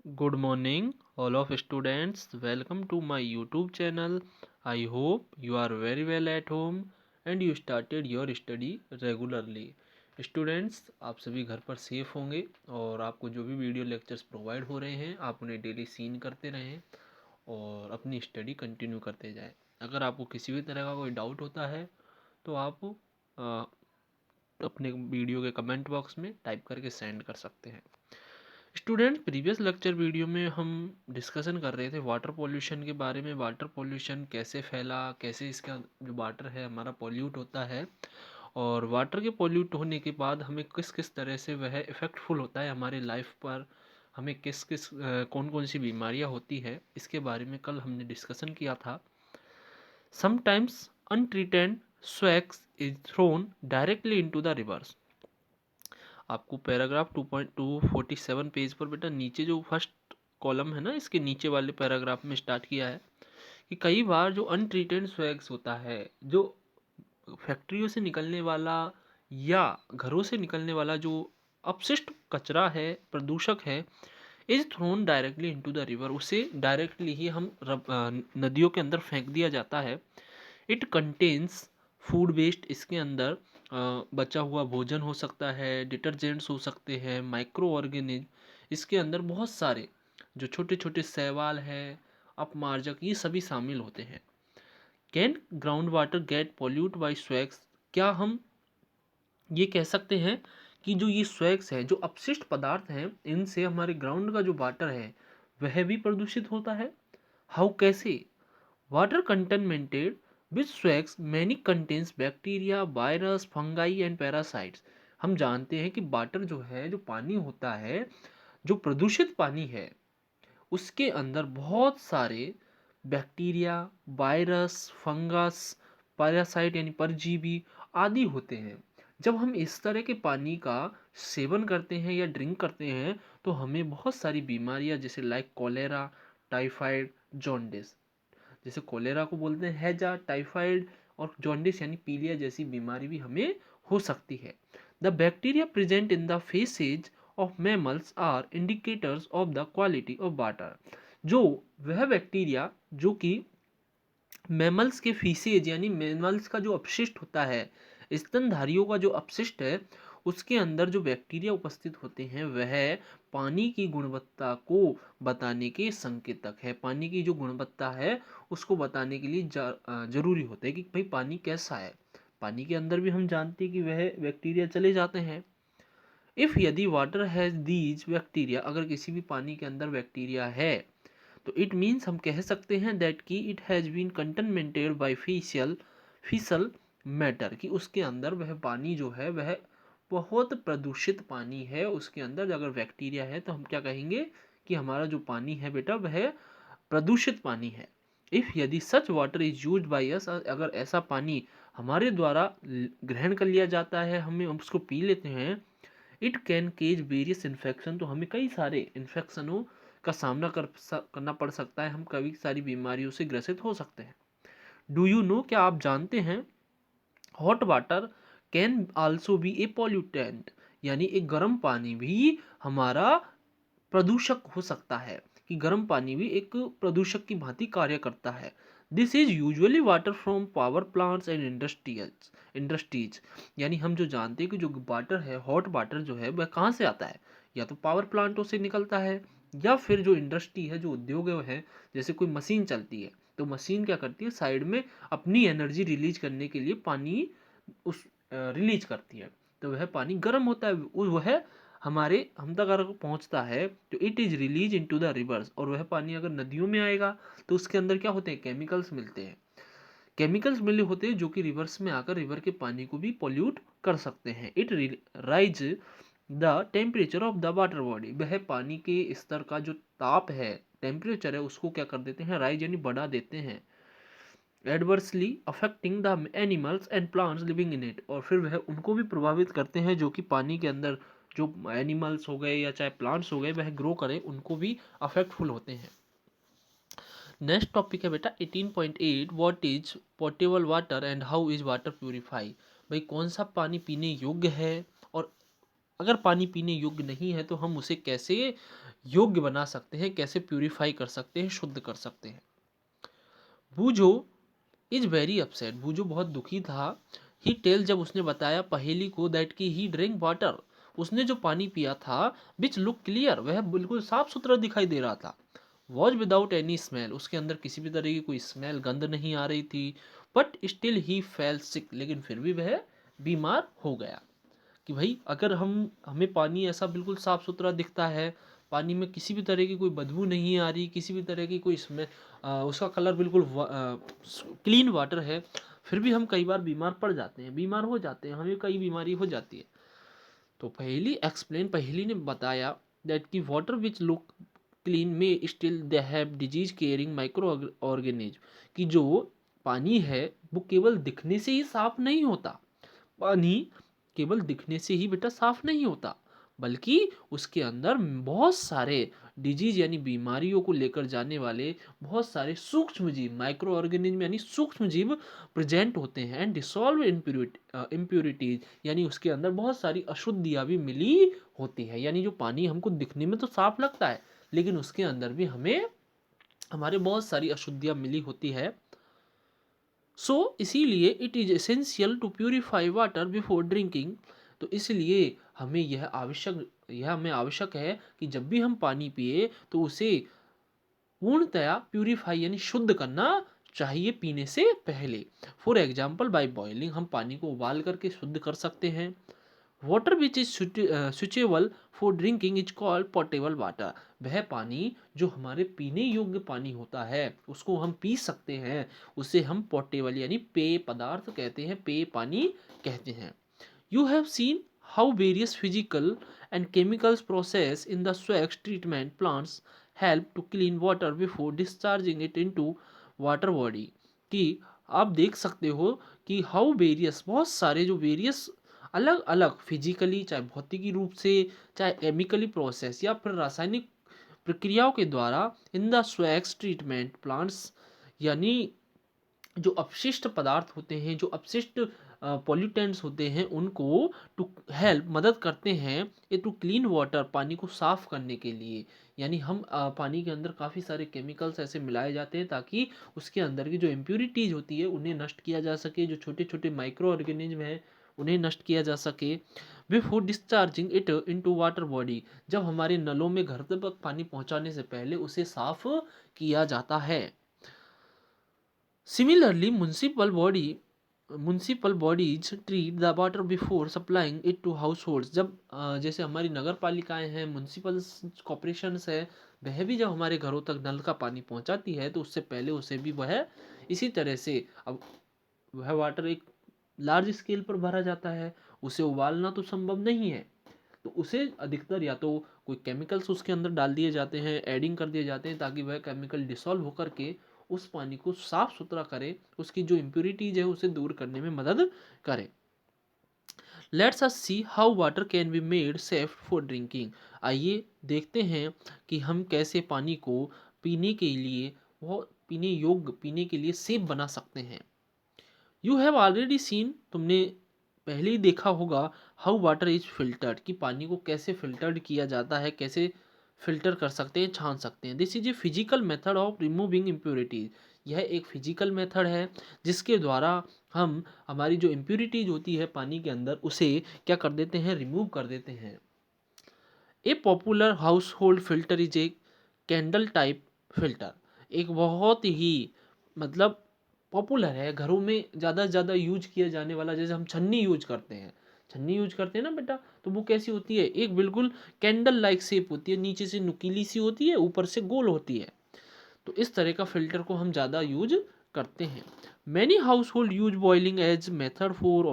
Good morning, all of students. Welcome to my YouTube channel. I hope you are very well at home and you started your study regularly. Students, आप सभी घर पर safe होंगे और आपको जो भी वीडियो लेक्चर्स प्रोवाइड हो रहे हैं आप उन्हें डेली सीन करते रहें और अपनी स्टडी कंटिन्यू करते जाएं। अगर आपको किसी भी तरह का कोई डाउट होता है तो आप अपने वीडियो के कमेंट बॉक्स में टाइप करके सेंड कर सकते हैं। स्टूडेंट, प्रीवियस लेक्चर वीडियो में हम डिस्कशन कर रहे थे वाटर पोल्यूशन के बारे में। वाटर पोल्यूशन कैसे फैला, कैसे इसका जो वाटर है हमारा पोल्यूट होता है और वाटर के पोल्यूट होने के बाद हमें किस किस तरह से वह इफ़ेक्टफुल होता है हमारे लाइफ पर, हमें किस किस कौन कौन सी बीमारियां होती है, इसके बारे में कल हमने डिस्कशन किया था। Sometimes untreated swags is throne directly into the reverse. आपको पैराग्राफ 2.247 पेज पर बेटा नीचे जो फर्स्ट कॉलम है ना, इसके नीचे वाले पैराग्राफ में स्टार्ट किया है कि कई बार जो अनट्रीटेड स्वैग्स होता है, जो फैक्ट्रियों से निकलने वाला या घरों से निकलने वाला जो अपशिष्ट कचरा है, प्रदूषक है, is throne directly into the river, उसे डायरेक्टली ही हम नदियों के अंदर फेंक दिया जाता है। इट कंटेन्स फूड वेस्ट, इसके अंदर बचा हुआ भोजन हो सकता है, डिटर्जेंट्स हो सकते हैं, माइक्रो ऑर्गेनिज्म, इसके अंदर बहुत सारे जो छोटे छोटे शैवाल हैं, अपमार्जक, ये सभी शामिल होते हैं। Can ground water get pollute by swags, क्या हम ये कह सकते हैं कि जो ये स्वैग्स है, जो अपशिष्ट पदार्थ हैं, इनसे हमारे ग्राउंड का जो वाटर है वह भी प्रदूषित होता है? हाउ, कैसे? Water contaminated which swags many contains bacteria, virus, fungi and parasites. हम जानते हैं कि वाटर जो है, जो पानी होता है, जो प्रदूषित पानी है, उसके अंदर बहुत सारे बैक्टीरिया, वायरस, फंगस, पैरासाइट यानी परजीवी आदि होते हैं। जब हम इस तरह के पानी का सेवन करते हैं या ड्रिंक करते हैं तो हमें बहुत सारी बीमारियां जैसे लाइक कोलेरा, टाइफाइड, जॉन्डिस, जैसे कोलेरा को बोलते हैं हैजा, टाइफाइड और जॉन्डिस यानी पीलिया जैसी बीमारी भी हमें हो सकती है। The bacteria present in the faeces of mammals are indicators of the quality of water. जो वह बैक्टीरिया जो कि मैमल्स के फीसेज यानी मैमल्स का जो अपशिष्ट होता है, स्तनधारियों का जो अपशिष्ट है, उसके अंदर जो बैक्टीरिया उपस्थित होते हैं वह पानी की गुणवत्ता को बताने के संकेतक है। पानी की जो गुणवत्ता है उसको बताने के लिए जरूरी होता है कि भाई पानी कैसा है। पानी के अंदर भी हम जानते हैं कि वह बैक्टीरिया चले जाते हैं। इफ यदि वाटर हैज दीज बैक्टीरिया, अगर किसी भी पानी के अंदर बैक्टीरिया है तो इट मीन्स हम कह सकते हैं दैट कि it has been contaminated by faecal matter, कि उसके अंदर वह पानी जो है वह बहुत प्रदूषित पानी है। उसके अंदर अगर बैक्टीरिया है तो हम क्या कहेंगे कि हमारा जो पानी है बेटा वह प्रदूषित पानी है। इफ़ यदि सच water is use by us, अगर ऐसा पानी हमारे द्वारा ग्रहण कर लिया जाता है, हम उसको पी लेते हैं, it can cause various infection, तो हमें कई सारे इन्फेक्शनों का सामना करना पड़ सकता है, हम कई सारी बीमारियों से ग्रसित हो सकते हैं। डू यू नो, क्या आप जानते हैं, hot water can also be A pollutant, यानी एक गर्म पानी भी हमारा प्रदूषक हो सकता है, कि गर्म पानी भी एक प्रदूषक की भांति कार्य करता है। This is usually water from power plants and industries, यानी हम जो जानते हैं कि जो वाटर है, हॉट वाटर जो है वह कहाँ से आता है, या तो पावर प्लांटों से निकलता है या फिर जो इंडस्ट्री है, जो उद्योग है, जैसे कोई मशीन चलती है तो मशीन क्या करती है, साइड में अपनी एनर्जी रिलीज करने के लिए पानी उस रिलीज करती है, तो वह पानी गर्म होता है, वह हमारे हम तक अगर पहुंचता है तो it is release into the reverse, और वह पानी अगर नदियों में आएगा तो उसके अंदर क्या होते हैं, केमिकल्स मिलते हैं, केमिकल्स मिले होते हैं जो कि रिवर्स में आकर रिवर के पानी को भी पोल्यूट कर सकते हैं। It rise the temperature of the water body, वह पानी के स्तर का जो ताप है, टेम्परेचर है, उसको क्या कर देते हैं, राइज यानी बढ़ा देते हैं। Adversely affecting the animals and plants living in it, और फिर वह उनको भी प्रभावित करते हैं जो कि पानी के अंदर जो एनिमल्स हो गए या चाहे प्लांट्स हो गए वह ग्रो करें, उनको भी अफेक्टफुल होते हैं। नेक्स्ट टॉपिक है बेटा 18.8, what is portable water and how is water purify. भाई कौन सा पानी पीने योग्य है और अगर पानी पीने योग्य नहीं है तो हम उसे कैसे योग्य बना सकते हैं, कैसे प्यूरिफाई कर सकते हैं, शुद्ध कर सकते हैं। बूझो इज वेरी अपसेट, बूझो बहुत दुखी था। ही टेल, जब उसने बताया पहेली को, दैट की ही ड्रिंक वाटर, उसने जो पानी पिया था, विच लुक क्लियर, वह बिल्कुल साफ सुथरा दिखाई दे रहा था। वॉज विदाउट एनी स्मेल, उसके अंदर किसी भी तरह की कोई स्मेल, गंध नहीं आ रही थी। बट स्टिल ही फेल सिक, लेकिन फिर भी वह बीमार हो गया। कि भाई अगर हमें पानी ऐसा बिल्कुल साफ सुथरा दिखता है, पानी में किसी भी तरह की कोई बदबू नहीं आ रही, किसी भी तरह की कोई इसमें उसका कलर बिल्कुल क्लीन वाटर है, फिर भी हम कई बार बीमार पड़ जाते हैं, बीमार हो जाते हैं, हमें कई बीमारी हो जाती है। तो पहली ने बताया दैट की वाटर विच लुक क्लीन में still they have disease caring micro organism, कि जो पानी है वो केवल दिखने से ही साफ नहीं होता। पानी केवल दिखने से ही बेटा साफ नहीं होता, बल्कि उसके अंदर बहुत सारे डिजीज यानी बीमारियों को लेकर जाने वाले बहुत सारे सूक्ष्म जीव, माइक्रो ऑर्गेनिज्म यानी सूक्ष्म जीव प्रेजेंट होते हैं। एंड डिसॉल्व इम्प्यूरिटीज, यानी उसके अंदर बहुत सारी अशुद्धियां भी मिली होती है। यानी जो पानी हमको दिखने में तो साफ लगता है, लेकिन उसके अंदर भी हमें हमारे बहुत सारी अशुद्धियां मिली होती है। सो इसीलिए it is essential to purify water before drinking, तो इसलिए हमें आवश्यक है कि जब भी हम पानी पिए तो उसे पूर्णतया प्यूरिफाई यानी शुद्ध करना चाहिए पीने से पहले। फॉर एग्जाम्पल बाय बॉइलिंग, हम पानी को उबाल करके शुद्ध कर सकते हैं। Water which is suitable for drinking is called portable water, वह पानी जो हमारे पीने योग्य पानी होता है उसको हम पी सकते हैं, उसे हम पोर्टेबल यानी पेय पदार्थ कहते हैं, पेय पानी कहते हैं। You have seen how various physical and chemicals process in the sewage treatment plants help to clean water before discharging it into water body, कि आप देख सकते हो कि हाउ वेरियस, बहुत सारे जो वेरियस अलग अलग फिजिकली, चाहे भौतिकी रूप से, चाहे केमिकली प्रोसेस या फिर रासायनिक प्रक्रियाओं के द्वारा, इन द स्वेक्स ट्रीटमेंट प्लांट्स, यानी जो अपशिष्ट पदार्थ होते हैं, जो अपशिष्ट पॉल्यूटेंट्स होते हैं, उनको टू हेल्प मदद करते हैं ये टू क्लीन वाटर, पानी को साफ करने के लिए। यानी हम पानी के अंदर काफ़ी सारे केमिकल्स ऐसे मिलाए जाते हैं ताकि उसके अंदर की जो इम्प्यूरिटीज होती है उन्हें नष्ट किया जा सके, जो छोटे छोटे माइक्रो ऑर्गेनिज्म हैं उन्हें नष्ट किया जा सके। Before discharging it into water body, जब हमारे नलों में घर तक पानी पहुंचाने से पहले उसे साफ किया जाता है। Similarly, municipal bodies treat the water before supplying it to households, जब जैसे हमारी नगर पालिकाएं हैं, म्यूनसिपल कॉरपोरेशंस है, वह भी जब हमारे घरों तक नल का पानी पहुंचाती है तो उससे पहले उसे भी वह इसी तरह से, अब वह वाटर एक लार्ज स्केल पर भरा जाता है, उसे उबालना तो संभव नहीं है, तो उसे अधिकतर या तो कोई केमिकल्स उसके अंदर डाल दिए जाते हैं, एडिंग कर दिए जाते हैं, ताकि वह केमिकल डिसॉल्व होकर के उस पानी को साफ सुथरा करे, उसकी जो इम्प्यूरिटीज है उसे दूर करने में मदद करे। Let's us see how water can be made safe for drinking, आइए देखते हैं कि हम कैसे पानी को पीने के लिए, वो पीने योग्य, पीने के लिए सेफ बना सकते हैं। यू हैव ऑलरेडी सीन, तुमने पहले ही देखा होगा, हाउ वाटर इज फिल्टर्ड, कि पानी को कैसे फिल्टर्ड किया जाता है, कैसे फिल्टर कर सकते हैं, छान सकते हैं। This is a physical method of removing impurities, यह एक फिजिकल मेथड है जिसके द्वारा हम हमारी जो इम्प्योरिटीज होती है पानी के अंदर उसे क्या कर देते हैं, रिमूव कर देते हैं। ए popular house hold filter is a candle type filter, एक बहुत ही मतलब पॉपुलर है, घरों में ज़्यादा से ज़्यादा यूज किया जाने वाला, जैसे हम छन्नी यूज करते हैं, छन्नी यूज करते हैं ना बेटा, तो वो कैसी होती है, एक बिल्कुल कैंडल लाइक शेप होती है, नीचे से नुकीली सी होती है, ऊपर से गोल होती है, तो इस तरह का फिल्टर को हम ज़्यादा यूज करते हैं। Many household use boiling as method for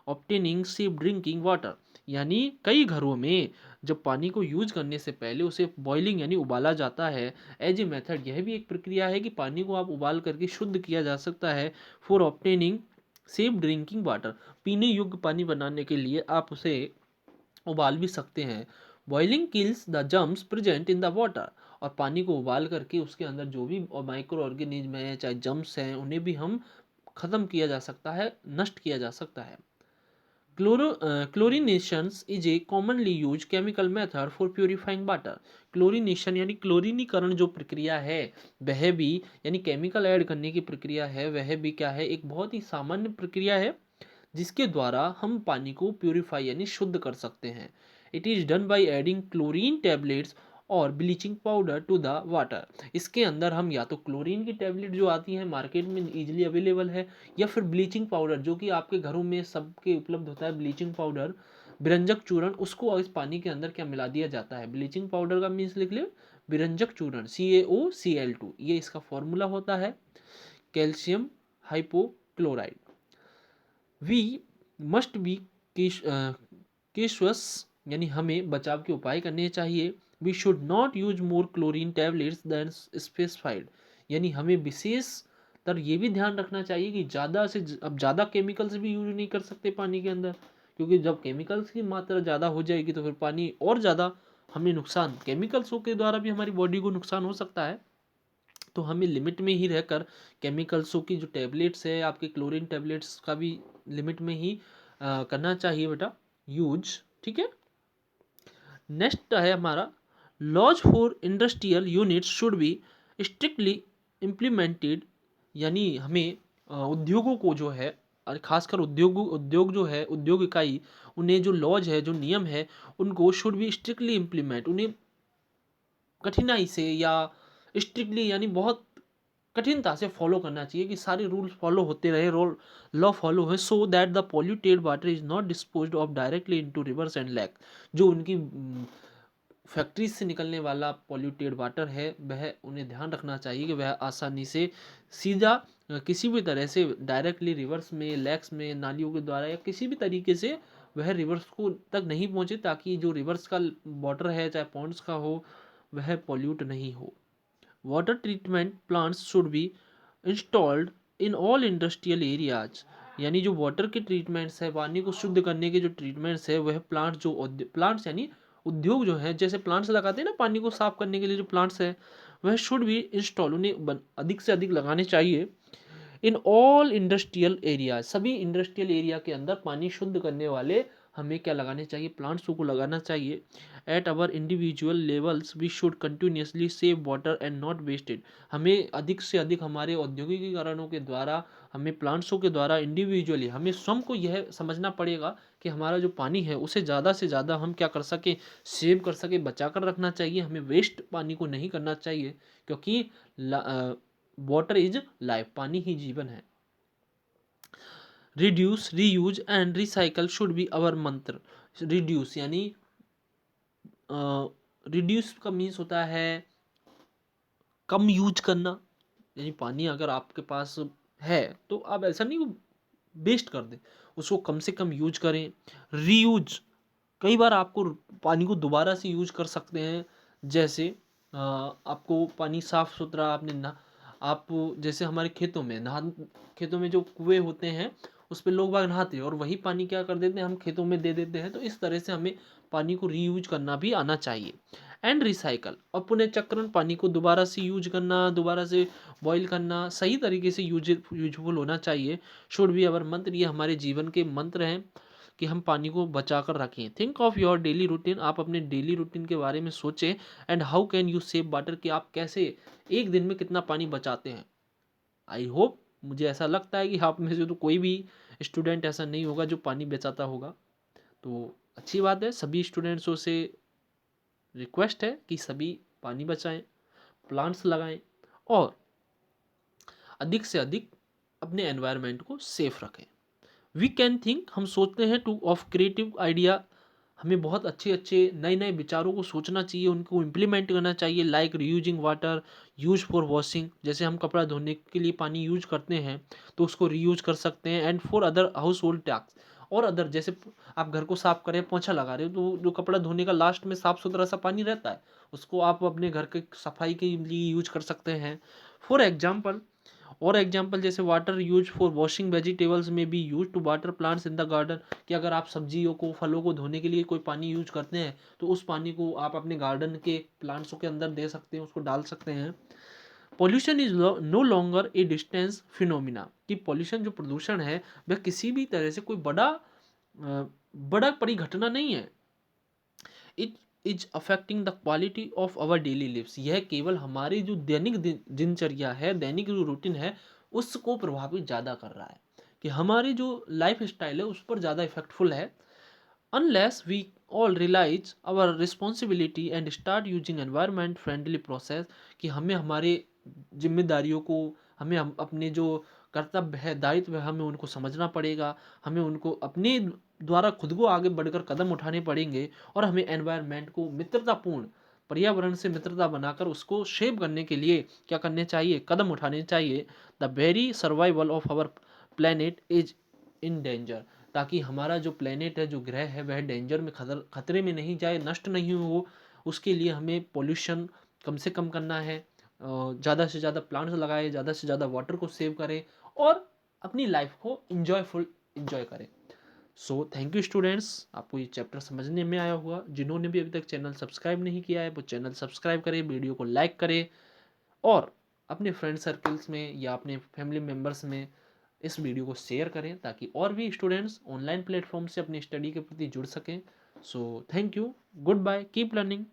obtaining safe drinking water, यानी कई घरों में जब पानी को यूज करने से पहले उसे बॉइलिंग यानी उबाला जाता है एज ए मेथड, यह भी एक प्रक्रिया है कि पानी को आप उबाल करके शुद्ध किया जा सकता है। For obtaining safe drinking water, पीने योग्य पानी बनाने के लिए आप उसे उबाल भी सकते हैं। Boiling kills the germs present in the water, और पानी को उबाल करके उसके अंदर जो भी माइक्रो ऑर्गेनिज्म है, चाहे जर्म्स हैं, उन्हें भी हम खत्म किया जा सकता है, नष्ट किया जा सकता है। Chlorinations is a commonly use chemical method for purifying water. Chlorination यानी क्लोरीनीकरण जो प्रक्रिया है वह भी, यानी केमिकल ऐड करने की प्रक्रिया है, वह भी क्या है, एक बहुत ही सामान्य प्रक्रिया है जिसके द्वारा हम पानी को प्योरीफाई यानी शुद्ध कर सकते हैं। It is done by adding chlorine tablets और bleaching powder to the water. इसके अंदर हम या तो क्लोरीन की टैबलेट जो आती है मार्केट में इजीली अवेलेबल है, या फिर ब्लीचिंग पाउडर जो कि आपके घरों में सबके उपलब्ध होता है, ब्लीचिंग पाउडर, बिरंजक चूर्ण, उसको इस पानी के अंदर क्या मिला दिया जाता है। ब्लीचिंग पाउडर का मीन्स लिख ले, बिरंजक चूर्ण CaOCl2, ये इसका फॉर्मूला होता है, calcium hypochloride. We must be cautious, यानी हमें बचाव के उपाय करने चाहिए। We should not use more chlorine tablets than specified, यानी हमें विशेष तर ये भी ध्यान रखना चाहिए कि ज़्यादा से अब ज़्यादा केमिकल्स भी यूज नहीं कर सकते पानी के अंदर, क्योंकि जब केमिकल्स की मात्रा ज़्यादा हो जाएगी तो फिर पानी और ज़्यादा हमें नुकसान, केमिकल्सों के द्वारा भी हमारी बॉडी को नुकसान हो सकता है। तो हमें लिमिट में ही रहकर केमिकल्सों की जो टैबलेट्स है, आपके क्लोरीन टैबलेट्स का भी लिमिट में ही करना चाहिए बेटा यूज, ठीक है। नेक्स्ट है हमारा, laws for industrial units should be strictly implemented, यानी हमें उद्योगों को जो है, और खासकर उद्योग जो है, उद्योग इकाई, उन्हें जो लॉज है, जो नियम है, उनको शुड बी स्ट्रिक्टली इम्प्लीमेंट, उन्हें कठिनाई से या स्ट्रिक्टली यानी बहुत कठिनता से फॉलो करना चाहिए कि सारे रूल्स फॉलो होते रहे, लॉ फॉलो है, so that the polluted water is not disposed of directly into reverse and lake. जो उनकी फैक्ट्रीज से निकलने वाला पॉल्यूटेड वाटर है, वह उन्हें ध्यान रखना चाहिए कि वह आसानी से सीधा किसी भी तरह से डायरेक्टली रिवर्स में, लेक्स में, नालियों के द्वारा या किसी भी तरीके से वह रिवर्स को तक नहीं पहुंचे, ताकि जो रिवर्स का वाटर है, चाहे पॉन्ड्स का हो, वह पॉल्यूट नहीं हो। Water treatment plants should be installed in all industrial areas, यानी जो वाटर के ट्रीटमेंट्स है, पानी को शुद्ध करने के जो ट्रीटमेंट्स है, वह प्लांट्स यानी उद्योग जो है, जैसे प्लांट्स लगाते हैं ना पानी को साफ करने के लिए, जो प्लांट्स है वह शुड बी इंस्टॉल, उन्हें अधिक से अधिक लगाने चाहिए। इन ऑल इंडस्ट्रियल एरिया, सभी इंडस्ट्रियल एरिया के अंदर पानी शुद्ध करने वाले हमें क्या लगाने चाहिए, प्लांट्सों को लगाना चाहिए। At our individual levels we should continuously save water and not wasted, हमें अधिक से अधिक हमारे औद्योगिकीकरणों के द्वारा, हमें प्लांट्सों के द्वारा इंडिविजुअली हमें स्वयं को यह समझना पड़ेगा कि हमारा जो पानी है उसे ज़्यादा से ज़्यादा हम क्या कर सकें, सेव कर सकें, बचा कर रखना चाहिए। हमें वेस्ट पानी को नहीं करना चाहिए, क्योंकि वाटर इज लाइफ, पानी ही जीवन है। Reduce, reuse and recycle should be our मंत्र। रिड्यूस यानी रिड्यूस का मीन्स होता है कम यूज करना, यानी पानी अगर आपके पास है तो आप ऐसा नहीं वेस्ट कर दें, उसको कम से कम यूज करें। रीयूज, कई बार आपको पानी को दोबारा से यूज कर सकते हैं, जैसे आपको पानी साफ सुथरा आपने ना, आप जैसे हमारे खेतों में जो कुएं होते हैं उस पर लोग बाग नहाते हैं और वही पानी क्या कर देते हैं, हम खेतों में दे देते हैं। तो इस तरह से हमें पानी को रीयूज करना भी आना चाहिए। एंड रिसाइकल, और पुनः चक्रण, पानी को दोबारा से यूज करना, दोबारा से बॉईल करना, सही तरीके से यूजफुल होना चाहिए। शुड बी अवर मंत्र, ये हमारे जीवन के मंत्र हैं कि हम पानी को बचा कर रखें। Think of your daily routine, आप अपने डेली रूटीन के बारे में सोचें। And how can you save water, कि आप कैसे एक दिन में कितना पानी बचाते हैं। आई होप, मुझे ऐसा लगता है कि आप में से तो कोई भी स्टूडेंट ऐसा नहीं होगा जो पानी बचाता होगा। तो अच्छी बात है, सभी स्टूडेंट्सों से रिक्वेस्ट है कि सभी पानी बचाएं, प्लांट्स लगाएं और अधिक से अधिक अपने एनवायरनमेंट को सेफ रखें। वी कैन थिंक, हम सोचते हैं, टू ऑफ क्रिएटिव आइडिया, हमें बहुत अच्छे अच्छे नए नए विचारों को सोचना चाहिए, उनको इम्प्लीमेंट करना चाहिए। Like reusing water, use for washing, जैसे हम कपड़ा धोने के लिए पानी यूज करते हैं तो उसको रीयूज कर सकते हैं। And for other house hold task, और अदर, जैसे आप घर को साफ करें, पोंछा लगा रहे हो, तो जो कपड़ा धोने का लास्ट में साफ सुथरा सा पानी रहता है उसको आप अपने घर के सफाई के लिए यूज कर सकते हैं। फॉर एग्जाम्पल, और एग्जाम्पल जैसे water use for washing vegetables may be use to water plants in the garden, कि अगर आप सब्जियों को, फलों को धोने के लिए कोई पानी यूज करते हैं तो उस पानी को आप अपने गार्डन के प्लांट्सों के अंदर दे सकते हैं, उसको डाल सकते हैं। Pollution is no longer a distance phenomena, कि पॉल्यूशन, जो प्रदूषण है, वह किसी भी तरह से कोई बड़ा बड़ा परिघटना नहीं है। It is affecting the quality of our daily lives. यह केवल हमारी जो दैनिक दिनचर्या है, दैनिक जो रूटीन है, उसको प्रभावित ज़्यादा कर रहा है, कि हमारी जो लाइफ स्टाइल है उस पर ज़्यादा इफेक्टफुल है। Unless we all realize our responsibility and start using environment friendly process, कि हमें हमारे जिम्मेदारियों को, हमें अपने जो कर्तव्य है, दायित्व है, हमें उनको समझना पड़ेगा। हमें उनको अपने द्वारा खुद को आगे बढ़कर कदम उठाने पड़ेंगे, और हमें एनवायरनमेंट को मित्रतापूर्ण, पर्यावरण से मित्रता बनाकर उसको शेप करने के लिए क्या करने चाहिए, कदम उठाने चाहिए। The very survival of our planet is in danger, ताकि हमारा जो प्लेनेट है, जो ग्रह है, वह डेंजर में, खतरे में नहीं जाए, नष्ट नहीं हो। उसके लिए हमें पोल्यूशन कम से कम करना है, ज़्यादा से ज़्यादा प्लांट्स लगाए, ज़्यादा से ज़्यादा वाटर को सेव करें, और अपनी लाइफ को इंजॉय करें। सो थैंक यू स्टूडेंट्स, आपको ये चैप्टर समझने में आया हुआ। जिन्होंने भी अभी तक चैनल सब्सक्राइब नहीं किया है वो चैनल सब्सक्राइब करें, वीडियो को लाइक करें, और अपने फ्रेंड सर्कल्स में या अपने फैमिली मेम्बर्स में इस वीडियो को शेयर करें, ताकि और भी स्टूडेंट्स ऑनलाइन प्लेटफॉर्म से अपनी स्टडी के प्रति जुड़ सकें। So thank you, goodbye, keep learning.